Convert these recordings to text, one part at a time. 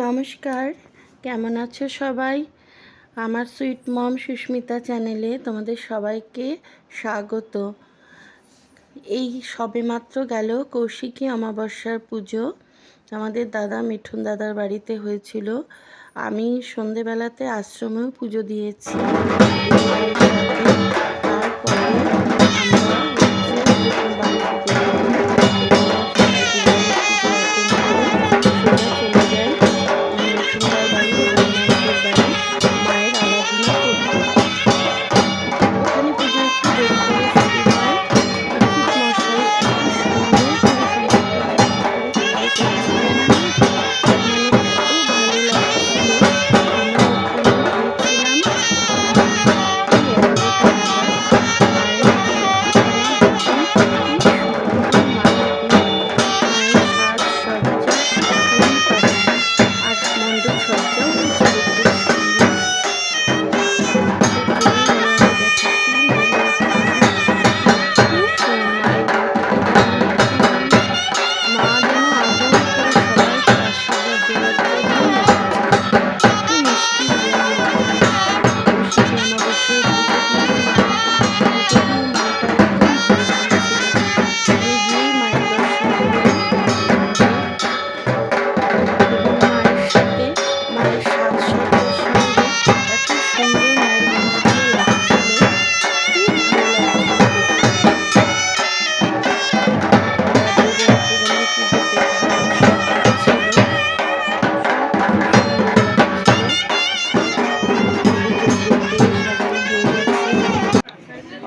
নমস্কার, কেমন আছো সবাই? আমার সুইট মম সুস্মিতা চ্যানেলে তোমাদের সবাইকে স্বাগত। এই সবেমাত্র গেল কৌশিকী অমাবস্যার পুজো। আমাদের দাদা মিঠুন দাদার বাড়িতে হয়েছিল। আমি সন্ধেবেলাতে আশ্রমেও পুজো দিয়েছি।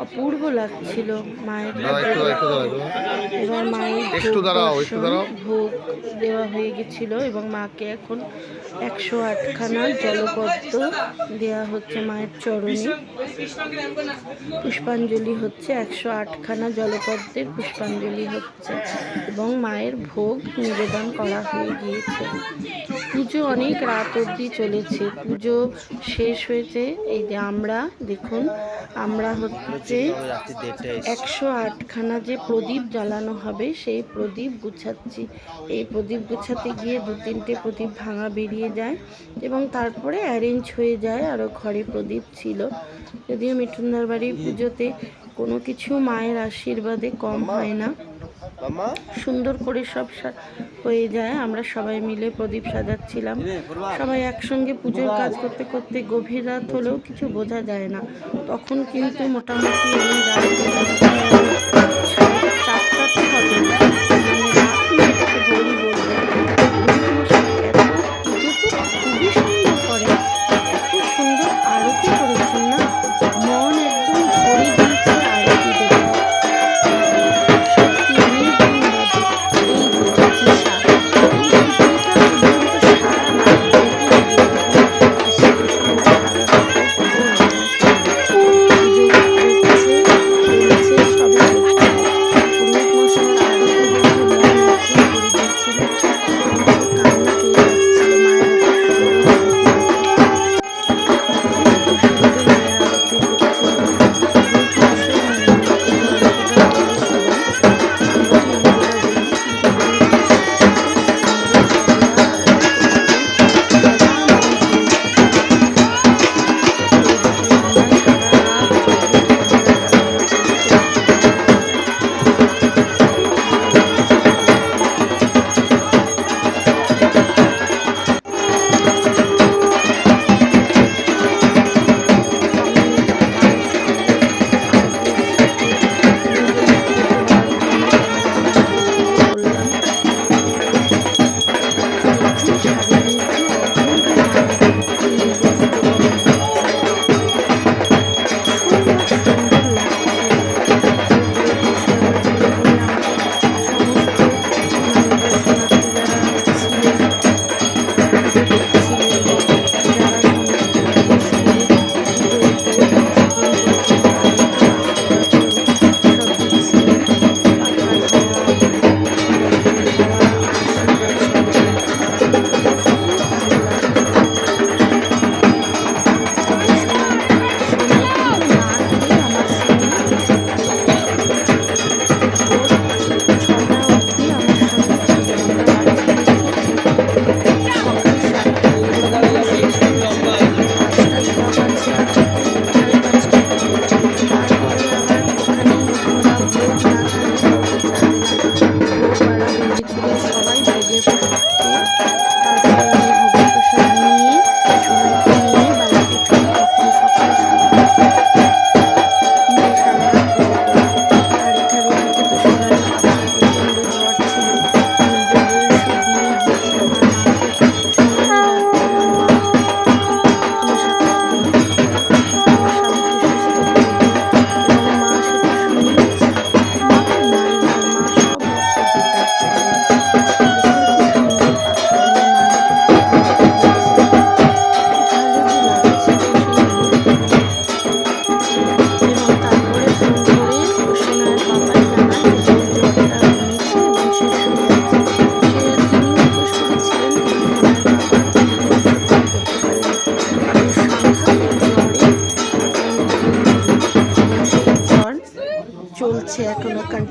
অপূর্ব লাগছিল মায়ের। এবার মায়ের ভোগ দেওয়া হয়ে গেছিল এবং মাকে এখন 108খানা জলপদ্ম দেওয়া হচ্ছে মায়ের চরণে। পুষ্পাঞ্জলি হচ্ছে, 108খানা জলপদ্মের পুষ্পাঞ্জলি হচ্ছে এবং মায়ের ভোগ নিবেদন করা হয়ে গিয়েছে। পুজো অনেক রাত অবধি চলেছে। পুজো শেষ হয়েছে। এই যে আমরা দেখুন, আমরা হচ্ছে 108খানা যে প্রদীপ জ্বালানো হবে সেই প্রদীপ গুছাচ্ছি। এই প্রদীপ গুছাতে গিয়ে 2-3টে প্রদীপ ভাঙা বেরিয়ে যায় এবং তারপরে অ্যারেঞ্জ হয়ে যায়। আরও ঘরে প্রদীপ ছিল। যদিও মিঠুনদার বাড়ির পুজোতে কোনো কিছু মায়ের আশীর্বাদে কম হয় না, সুন্দর করে সব হয়ে যায়। আমরা সবাই মিলে প্রদীপ সাজাচ্ছিলাম, সবাই একসঙ্গে পুজোর কাজ করতে করতে গভীর রাত হলেও কিছু বোঝা যায় না। তখন কিন্তু মোটামুটি এই রাত 4:30 হবে, ভোরই বলবো। খুবই সুন্দর করে, এত সুন্দর আরতি করেছেন না, মন একদম ভরে দিয়েছে আরতি দেখে।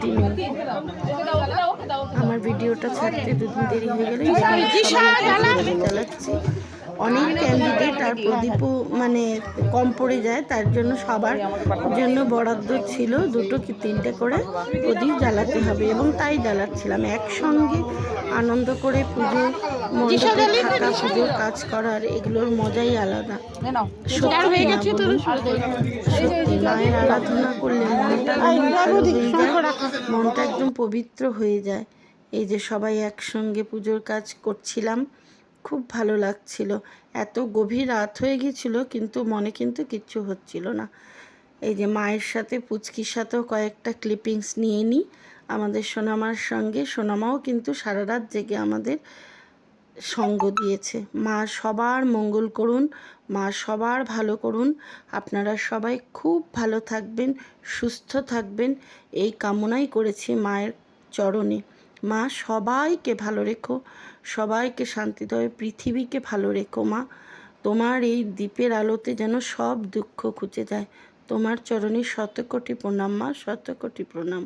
কন্টিনিউ। আমার ভিডিওটা ছাড়তে দুদিন দেরি হয়ে গেলে জ্বালাচ্ছি। অনেক ক্যান্ডিডেট আর প্রদীপও মানে কম পড়ে যায়, তার জন্য সবার জন্য বরাদ্দ ছিল 2 কি 3টে করে প্রদীপ জ্বালাতে হবে, এবং তাই জ্বালাচ্ছিলাম একসঙ্গে। আনন্দ করে পুজো মণ্ডপে থাকা, পুজোর কাজ করার, এগুলোর মজাই আলাদা। সত্যি মায়ের আরাধনা করলে মনটা একদম পবিত্র হয়ে যায়। এই যে সবাই একসঙ্গে পুজোর কাজ করছিলাম, খুব ভালো লাগছিল। এত গভীর রাত হয়ে গেছিলো, কিন্তু মনে কিন্তু কিচ্ছু হচ্ছিল না। এই যে মায়ের সাথে পুচকির সাথেও কয়েকটা ক্লিপিংস নিয়ে নিই আমাদের সোনামার সঙ্গে। সোনামাও কিন্তু সারা রাত জেগে আমাদের সঙ্গ দিয়েছে। মা সবার মঙ্গল করুন, মা সবার ভালো করুন। আপনারা সবাই খুব ভালো থাকবেন, সুস্থ থাকবেন, এই কামনাই করেছি মায়ের চরণে। মা সবাইকে ভালো রেখো, সবাইকে শান্তি দাও, পৃথিবীকে ভালো রেখো মা। তোমার এই দ্বীপের আলোতে যেন সব দুঃখ ঘুচে যায়। তোমার চরণে শতকোটি প্রণাম মা, শতকোটি প্রণাম।